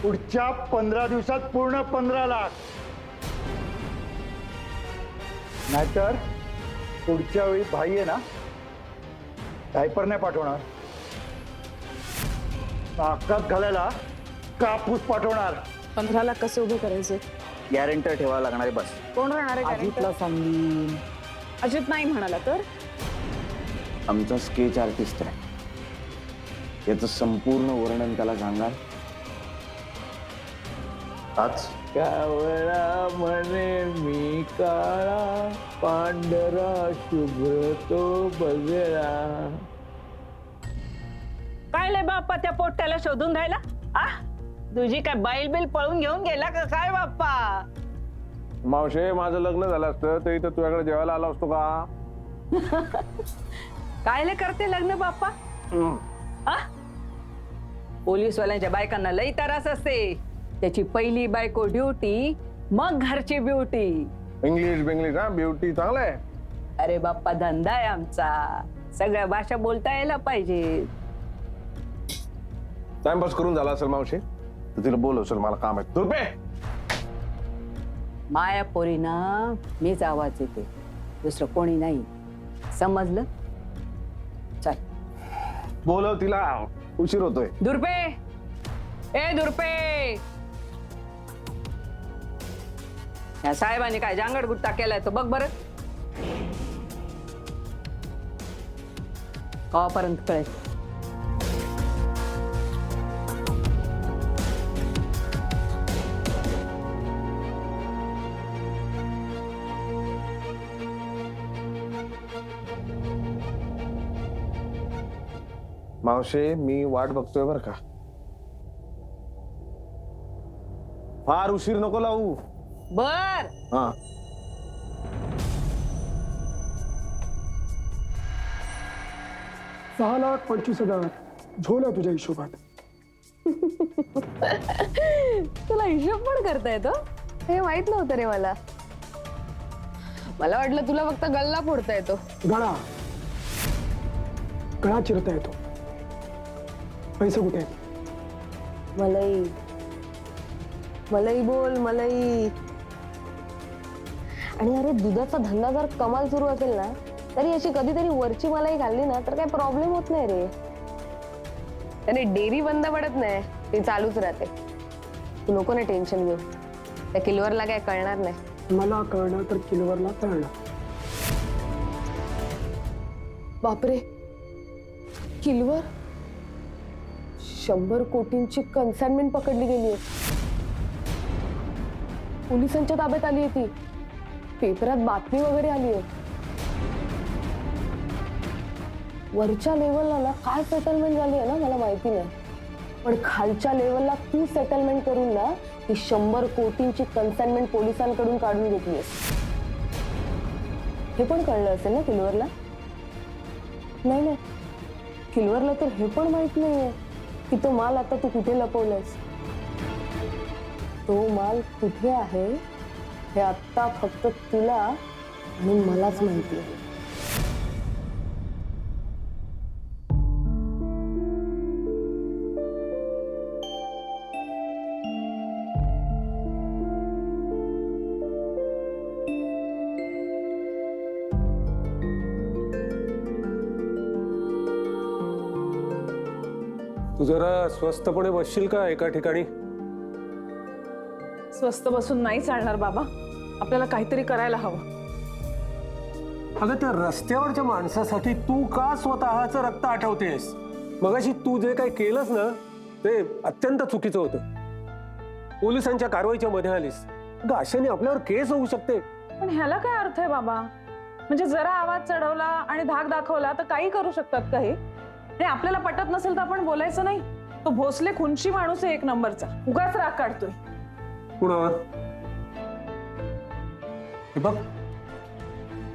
पुढच्या 15 दिवसात पूर्ण 15 लाख, नाहीतर पुढच्या वेळी भाई आहे ना डायपर नाही पाठवणार, नाकात घालायला कापूस पाठवणार. 15 लाख कसे उभे करायचे? गॅरंटर ठेवावं लागणार आहे बस. कोण राहणार आहे guarantor? अजितला सांगीन. अजित नाही म्हणाला तर? आमचा स्केच आर्टिस्ट आहे, याचं संपूर्ण वर्णन त्याला सांगाल. आज कावळा म्हणे मी काळा, पांढरा शुभ्र तो बगळा. काय लय बाप्पा त्या पोट्याला शोधून राहिला? आ तुझी काय बैल बिल पळून घेऊन गेला का काय बाप्पा? मावशे, माझं लग्न झालं असतं तर इथं तुझ्याकडे जेवायला आला असतो का? काय लय करते लग्न बाप्पा? आ पोलीसवाल्यांच्या बायकांना लई त्रास असते. त्याची पहिली बायको ड्युटी, मग घरची ब्युटी. इंग्लिश बिंग्लिश हा, ब्युटी चांगलं आहे. अरे बाप्पा धंदा आहे आमचा, सगळ्या भाषा बोलता यायला पाहिजे. टाइमपास करून झाला असेल मावशी, तर तिला बोलव, मला काम आहे. तुरपे माया पोरीना मीच आवाज येते, दुसरं कोणी नाही, समजलं? चल बोलव तिला, उशीर होतोय. दुर्पे, ए दुर्पे, या साहेबांनी काय जांगड गुट्टा केलाय तो बघ बरं. कवापर्यंत कळेल? मावशे, मी वाट बघतोय बर का. फार उशीर नको लावू. बर हा, 6,25,000 झोल आहे तुझ्या हिशोबात. तुला हिशोब पण करता येतो? हे माहित नव्हतं रे मला. मला वाटलं तुला फक्त गल्ला फोडता येतो. गळा गळा चिरता येतो. पैसे कुठे आहेत? मलाई मलाई बोल मलाई. आणि अरे दुधाचा धंदा जर कमाल सुरू असेल ना, तरी अशी कधीतरी वरची मलाई खाल्ली ना तर काही प्रॉब्लेम होत नाही रे. त्याने डेअरी बंद पडत नाही, ती चालूच राहते. तू नको ना टेन्शन घेऊ, त्या किलवरला काय कळणार नाही. मला कळणार तर किलवरला कळणार. बापरे, किलवर 100 कोटींची कन्साइनमेंट पकडली गेली आहे. पोलिसांच्या ताब्यात आली आहे ती. पेपरात बातमी वगैरे आली आहे. वरच्या लेवलला ना काय सेटलमेंट झाली आहे ना मला माहिती नाही, पण खालच्या लेवलला तू सेटलमेंट करून ना ती 100 कोटींची कन्साइनमेंट पोलिसांकडून काढून घेतली. हे पण कळलं असेल ना किलवरला? नाही नाही, किलवरला तर हे पण माहित नाहीये की तो माल आता तू कुठे लपवलायस. तो माल कुठे आहे हे आता फक्त तुला आणि मलाच माहिती आहे. तू जरा स्वस्तपणे बसशील का एका ठिकाणी? स्वस्त बसून नाही चालणार बाबा, आपल्याला काहीतरी करायला हवं. अगं त्या रस्त्यावरच्या माणसासाठी तू का स्वतःचं रक्त आठवतेस? मगाशी तू जे काही केलंस ना ते अत्यंत चुकीचं होतं. पोलिसांच्या कारवाईच्या मध्ये आलीस. अगं अशाने आपल्यावर केस होऊ शकते. पण ह्याला काय अर्थ आहे बाबा? म्हणजे जरा आवाज चढवला आणि धाक दाखवला तर काही करू शकतात काही. आणि आपल्याला पटत नसेल तर आपण बोलायचं नाही. तो भोसले खुनशी माणूस आहे एक नंबरचा, उगाच राग काढतोय. कुणावर? हे बघ,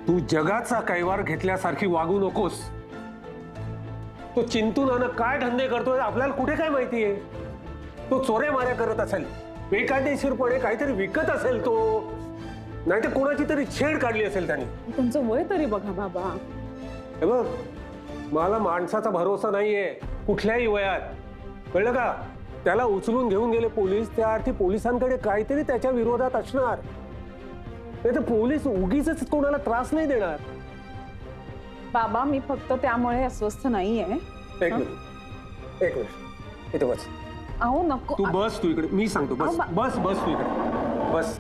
तू जगाचा कैवार घेतल्यासारखी वागू नकोस. तो चिंतू नाना काय धंदे करतोय आपल्याला कुठे काय माहितीये? तो चोऱ्या माऱ्या करत असेल, बेकायदेशीरपणे काहीतरी विकत असेल तो, नाहीतर कोणाची तरी छेड काढली असेल त्याने. त्यांचं वय तरी बघा बाबा. हे बघ, मला माणसाचा भरोसा नाहीये कुठल्याही वयात, कळलं का? त्याला उचलून घेऊन गेले पोलीस, त्या अर्थी पोलिसांकडे काहीतरी त्याच्या विरोधात असणार. नाही तर पोलीस उगीच कोणाला त्रास नाही देणार. बाबा मी फक्त त्यामुळे अस्वस्थ नाहीये. एक मिनिट इथे बस. अहो नको. तू बस, तू इकडे, मी सांगतो. बस बस बस तू इकडे बस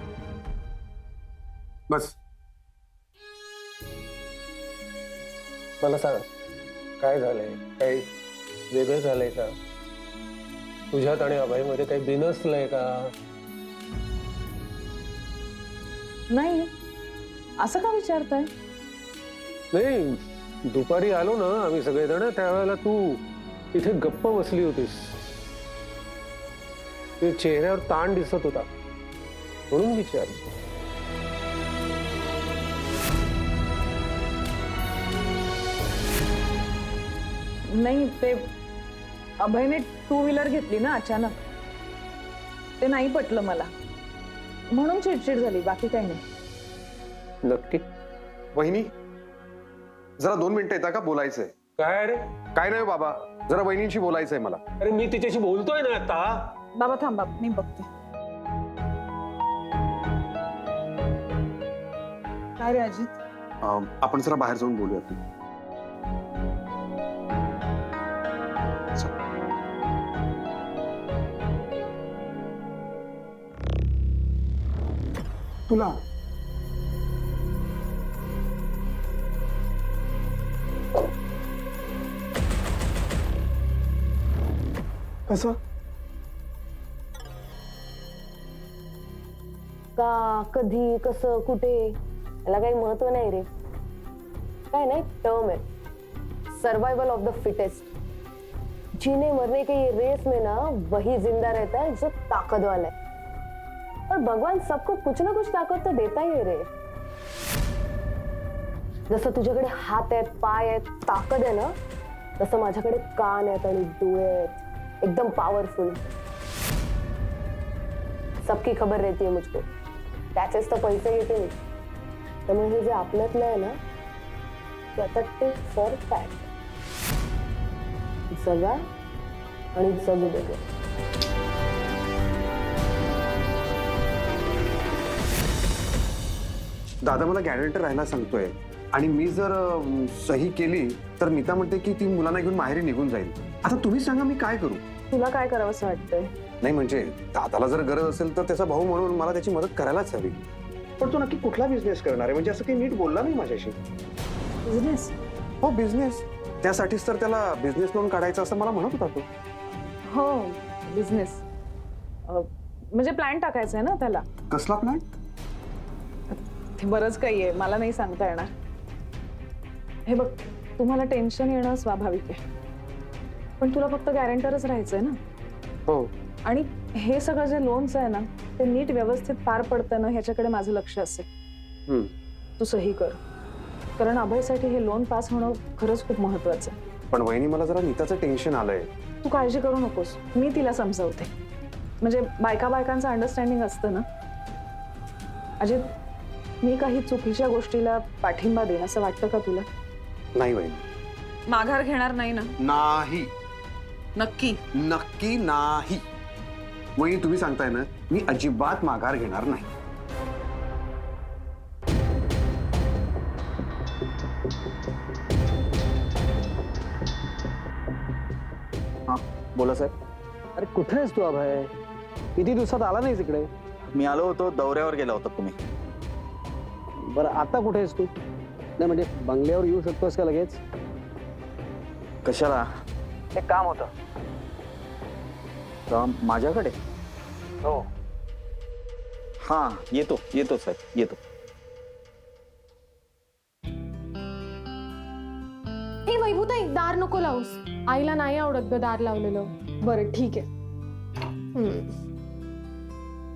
बस. मला सांग, काय झालंय? काही वेगळं झालंय का? तुझ्यात आणि अभयमध्ये काही बिनसलंय का? नाही, असं का विचारताय? नाही, दुपारी आलो ना आम्ही सगळेजण, त्यावेळेला तू इथे गप्प बसली होतीस. ते चेहऱ्यावर ताण दिसत होता, म्हणून विचार. नाही, ते अभयने 2 व्हीलर घेतली ना अचानक, ते नाही पटलं मला, म्हणून चिडचिड झाली, बाकी काही नाही. नक्की? वहिनी जरा 2 मिनिटं येता का? बोलायचंय. काय रे? काय नाही बाबा, जरा वहिनींशी बोलायचंय मला. अरे मी तिच्याशी बोलतोय ना आता. बाबा थांबा, मी बघते. काय रे अजित? आपण जरा बाहेर जाऊन बोलूयात. तुला कसं? का, कधी, कसं, कुठे, याला काही महत्व नाही रे. काय नाही, टर्म है, सर्वाइवल ऑफ द फिटेस्ट. जीने मरने के ये रेस में ना वही जिंदा रहता है जो ताकत वाला है. और भगवान सबको कुछ ना कुछ ताकत तो देता ही है रे. जसं तुझ्याकडे हात आहेत, पाय आहेत, ताकद आहे ना, तसं माझ्याकडे कान आहेत आणि डोळे आहेत, एकदम पावरफुल. सबकी खबर रहती है मुझको, त्याचेच तर पैसे घेते मी. त्यामुळे हे जे आपल्यातलं आहे ना, ते आता टिक फॉर टॅट. जगा आणि जगू दे. दादा मला गॅरंटर राहायला सांगतोय, आणि मी जर सही केली तर नीता म्हणते की ती मुलांना घेऊन माहेरी निघून जाईल. आता तुम्ही सांगा मी काय करू? तुला काय करावं असं वाटतंय? नाही म्हणजे दादाला जर गरज असेल तर त्याचा भाऊ म्हणून मला त्याची मदत करायलाच हवी. पण तो नक्की कुठला बिझनेस करणार आहे? म्हणजे असं काही नीट बोलला नाही माझ्याशी. बिझनेस? हो बिझनेस. त्यासाठीच तर त्याला बिझनेस लोन काढायचं असं मला म्हणत होता तो. हो बिझनेस, म्हणजे प्लॅन टाकायचा आहे ना त्याला. कसला प्लॅन? ते बरंच काही आहे, मला नाही सांगता येणार. हे बघ, तुम्हाला टेन्शन येणं स्वाभाविक आहे, पण तुला फक्त गॅरंटरच राहायचंय ना. हो. आणि हे सगळं जे लोन्स आहे ना, ते नीट व्यवस्थित पार पडतं ना, ह्याच्याकडे माझं लक्ष असेल. तू सही कर, कारण अभयसाठी हे लोन पास होणं खरंच खूप महत्वाचं आहे. पण वहिनी मला जरा नीताचं टेन्शन आलंय. तू काळजी करू नकोस, मी तिला समजावते. म्हणजे बायकांचं अंडरस्टँडिंग असतं ना. अजित, मी काही चुकीच्या गोष्टीला पाठिंबा देईन असं वाटतं का तुला? नाही वहिनी. माघार घेणार नाही ना? नाही. नक्की? नक्की नाही. वहिनी तुम्ही सांगताय ना, मी अजिबात माघार घेणार नाही. बोला साहेब. अरे कुठे आहेस तू अभय? किती दिवसात आला नाहीस इकडे? मी आलो होतो, दौऱ्यावर गेला होता तुम्ही. बरं आता कुठे आहेस तू? नाही म्हणजे बंगल्यावर येऊ शकतोस का लगेच? कशाला? एक काम होतं. काम माझ्याकडे? हो. हा, येतो साहेब, येतो. ए वैभूताई, दार नको लावूस. आईला नाही आवडत ग दार लावलेलं. बरं ठीक आहे.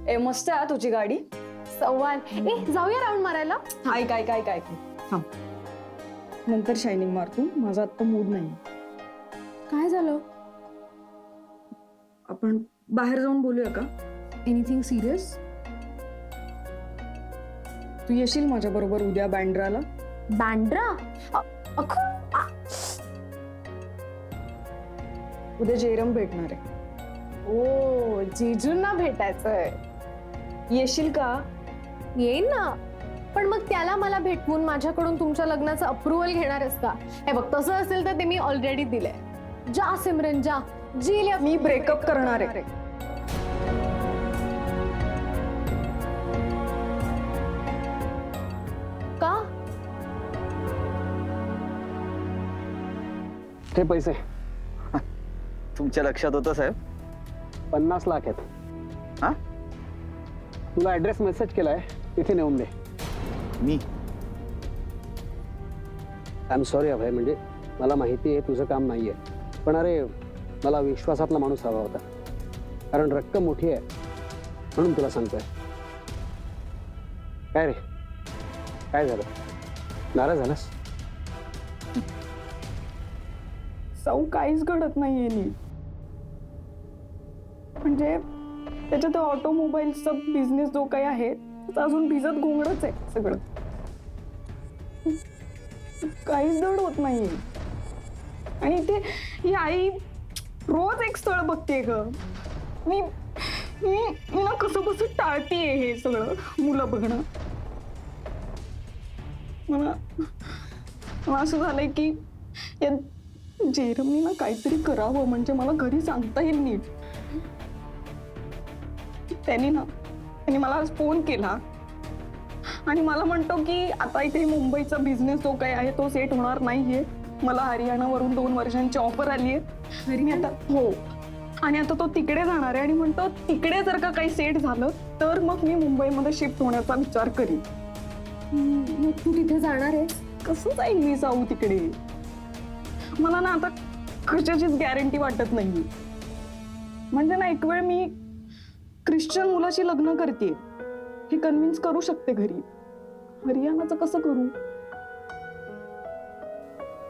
ए मस्त आहे तुझी गाडी. सव्वान. ए जाऊया राऊंड मारायला. काय नंतर शायनिंग मार तू, माझा आता मूड नाही. काय झालं? आपण बाहेर जाऊन बोलूया का? Anything serious? तू येशील माझ्या बरोबर उद्या बँड्राला? बँड्रा? उद्या जेरम भेटणार आहे. ओ जीजूंना भेटायचंय. येशील का? येईन ना, पण मग त्याला मला भेटवून माझ्याकडून तुमच्या लग्नाचं अप्रुव्हल घेणारच का? हे बघ, तसं असेल तर ते मी ऑलरेडी दिलंय. जा सिमरन जा, जी मी ब्रेकअप करणार आहे. का? हे पैसे तुमच्या लक्षात होतं साहेब? 50 लाख आहेत. हा? तुला ऍड्रेस मेसेज केलाय, तिथे नेऊन दे. मी आय एम सॉरी अभय, म्हणजे मला माहिती आहे तुझं काम नाहीये, पण अरे मला विश्वासातला माणूस हवा होता, कारण रक्कम मोठी आहे म्हणून तुला सांगतोय. काय रे, काय झालं? नाराज झालास? सौ काहीच घडत नाहीये नीट. म्हणजे त्याच्यात ऑटोमोबाईलचा बिझनेस जो काही आहे त्याचं अजून भिजत घोंगडच आहे सगळं. काहीच धड होत नाहीये. आणि ते ही आई रोज एक स्थळ बघते ग. मी मी मी ना कसं कसं टाळतेय हे सगळं मुलं बघणं. मला असं झालंय की या जेरमनी ना काहीतरी करावं, म्हणजे मला घरी सांगता येईल नीट. त्यांनी मला आज फोन केला आणि मला म्हणतो की आता इथे मुंबईचा बिझनेस जो काही आहे तो सेट होणार नाहीये. मला हरियाणावरून 2 वर्षांची ऑफर आली आहे. मी आता हो, आणि आता तो तिकडे जाणार आहे आणि म्हणतो तिकडे जर का काही सेट झालं तर मग मी मुंबईमध्ये शिफ्ट होण्याचा विचार करीन. मग तू तिथे जाणार आहे? कसं जाईल मी जाऊ तिकडे? मला ना आता कशाचीच गॅरंटी वाटत नाही. म्हणजे ना एक वेळ मी ख्रिश्चन मुलाशी लग्न करते हे कन्व्हिन्स करू शकते घरी. हरियाणाचं कसं करू?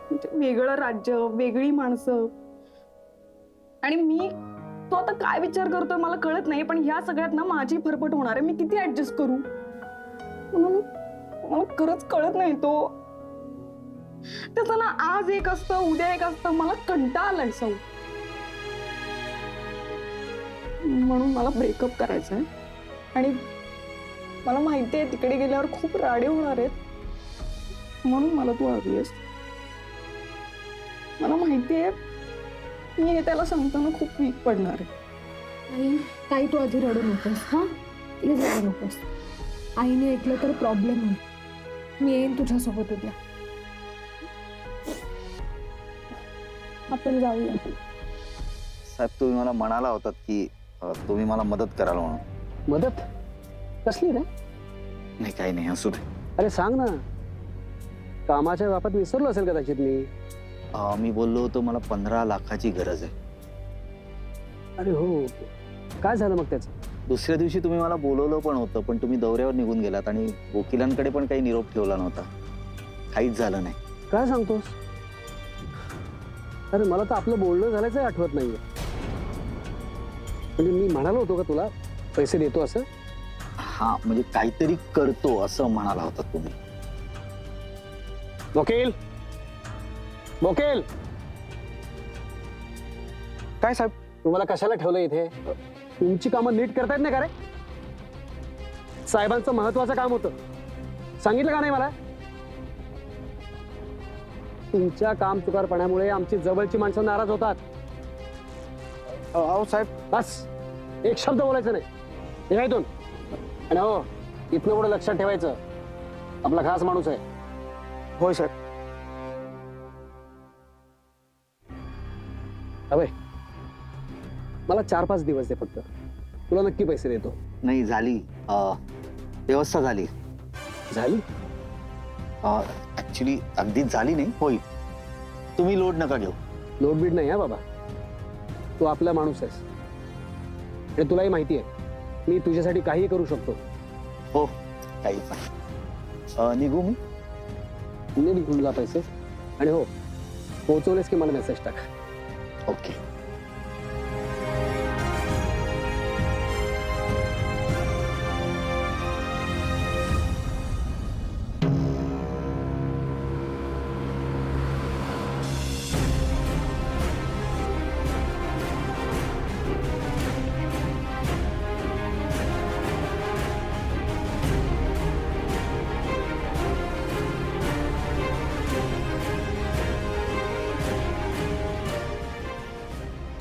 म्हणजे वेगळं राज्य, वेगळी माणसं, आणि मी तो आता काय विचार करतोय मला कळत नाही. पण ह्या सगळ्यात ना माझी फरफट होणार आहे. मी किती ऍडजस्ट करू मला खरंच कळत नाही. तो त्याचं ना आज एक असतं, उद्या एक असतं. मला कंटाळा आलाय सौ. म्हणून मला ब्रेकअप करायचं आहे. आणि मला माहिती आहे तिकडे गेल्यावर खूप राडे होणार आहेत, म्हणून मला तू हवी आहेस. मला माहिती आहे मी हे त्याला सांगताना खूप वीक पडणार आहे. काही तू आधी रडू नकोस. हा, प्लीज रडू नकोस. आईने ऐकलं तर प्रॉब्लेम होईल. मी येईन तुझ्यासोबत उद्या. आपण जाऊया. साहेब, तुम्ही मला म्हणाला होतात की तुम्ही मला मदत कराल म्हणून. मदत कसली रे? नाही, काही नाही, असू दे. अरे सांग ना, कामाच्या बाबत विसरलो असेल कदाचित मी. मी बोललो होतो मला 15 लाखाची गरज आहे. अरे हो, काय झालं मग त्याचं? दुसऱ्या दिवशी तुम्ही मला बोलवलं पण होतं, पण तुम्ही दौऱ्यावर निघून गेलात आणि वकिलांकडे पण काही निरोप ठेवला नव्हता. काहीच झालं नाही. काय सांगतोस? अरे मला तर आपलं बोलणं झाल्याचं आठवत नाहीये. म्हणजे मी म्हणालो होतो का तुला पैसे देतो असं? हा, म्हणजे काहीतरी करतो असं म्हणाला होता तुम्ही. वकील, वकील, काय साहेब? तुम्हाला कशाला ठेवलं इथे? तुमची कामं नीट करतायत नाही का रे? साहेबांचं महत्वाचं काम होतं, सांगितलं का नाही मला? तुमच्या काम चुकारपणामुळे आमची जवळची माणसं नाराज होतात. अहो साहेब, बस, एक शब्द बोलायचं नाही. हे इथून. आणि हो, इथनं पुढे लक्षात ठेवायचं, आपला खास माणूस आहे. होय साहेब. अबे, मला 4-5 दिवस दे फक्त, तुला नक्की पैसे देतो. नाही, झाली व्यवस्था झाली. झाली? ऍक्च्युली अगदीच झाली नाही, होईल. तुम्ही लोड नका घेऊ. लोड बीड नाही हा बाबा, तू आपला माणूस आहेस आणि तुलाही माहिती आहे मी तुझ्यासाठी काही करू शकतो. हो, काही पण. निघू मी? मी निघून जा पैसे. आणि हो, पोहोचवलेस की मला मेसेज टाक. ओके.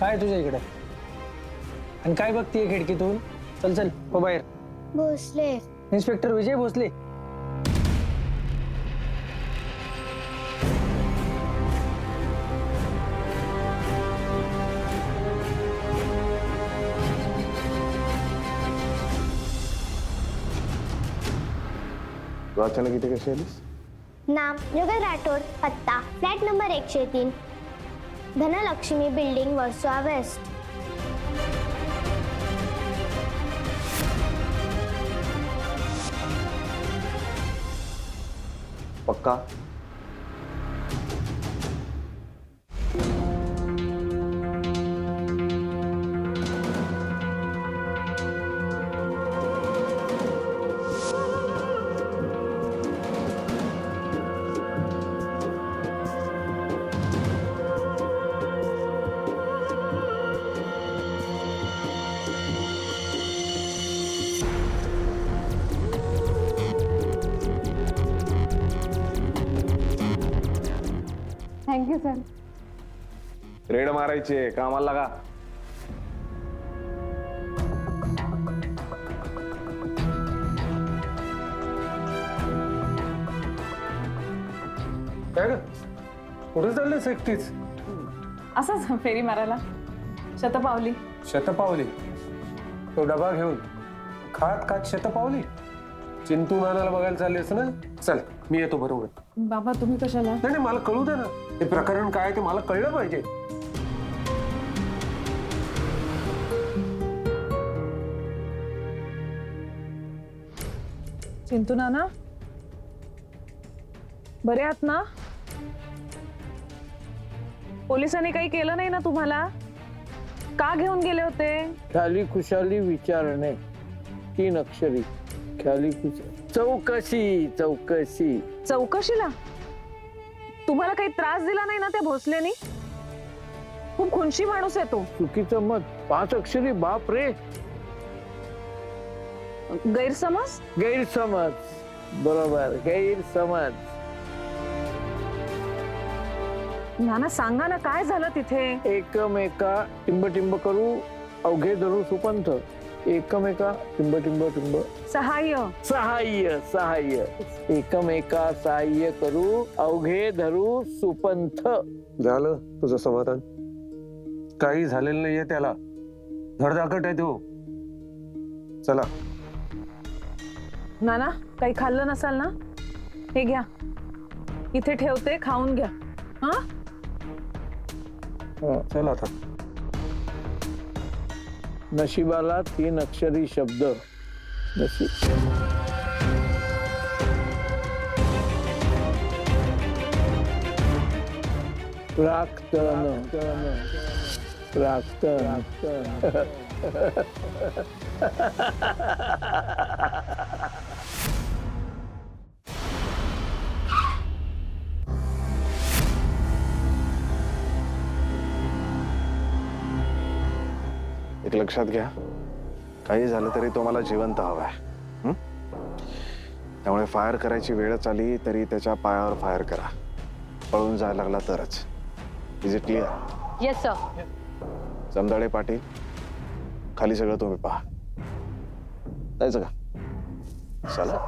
काय तुझ्या इकडे आणि काय बघतीये खिडकीतून? चल चल हो बाहेर. भोसले. इन्स्पेक्टर विजय भोसले. तू अचानक इथे कशी आलीस? नाम जगत राठोड, पत्ता flat number 103, Dhanalakshmi building, Versova west. पक्का? Thank you sir. रेड मारायचे, कामाला लागा. काय ग कुठे चाललेस एकटीच? असंच फेरी मारायला. शतपावली. शतपावली? तो डबा घेऊन खात खात शतपावली? चिंतू नानाला बघायला चाललेस ना? चल मी येतो बरोबर. बाबा तुम्ही कशाला? नाही नाही, मला कळू दे ना, हे प्रकरण काय ते मला कळलं पाहिजे. चिंतू नाना बरे आहात ना? पोलिसांनी काही केलं नाही ना तुम्हाला? का घेऊन गेले होते? खाली खुशाली विचारणे, 3 अक्षरी. खाली चौकशी. चौकशी. चौकशीला? तुम्हाला काही त्रास दिला नाही ना त्या भोसलेनी? खूप खुनशी माणूस आहे तो. चुकीचं मत. 5 अक्षरी. बाप रे. गैरसमज. गैरसमज. बरोबर, गैरसमज. नाना सांगा ना काय झालं तिथे? एकमेका टिंब करू अवघे धरू सुपंथ. एकमेका टिंब सहाय्य. सहाय्य. सहाय्य. एकमेका सहाय्य करू अवघे धरू सुपंथ. झालं तुझं समाधान? काही झालेलं नाहीये त्याला, धडधाकट आहे तो. चला. नाना काही खाल्लं नसाल ना? हे घ्या, इथे ठेवते, खाऊन घ्या. हा चल आता. नशिबाला 3 अक्षरी शब्द. नशीब. प्राक्तन. एक लक्षात घ्या, काही झालं तरी तो मला जिवंत हवाय. त्यामुळे फायर करायची वेळच आली तरी त्याच्या पायावर फायर करा. पळून जायला लागला तरच. Is it clear? Yes sir. Jamdade Patil, खाली सगळं तुम्ही पहा. जायचं का? चला.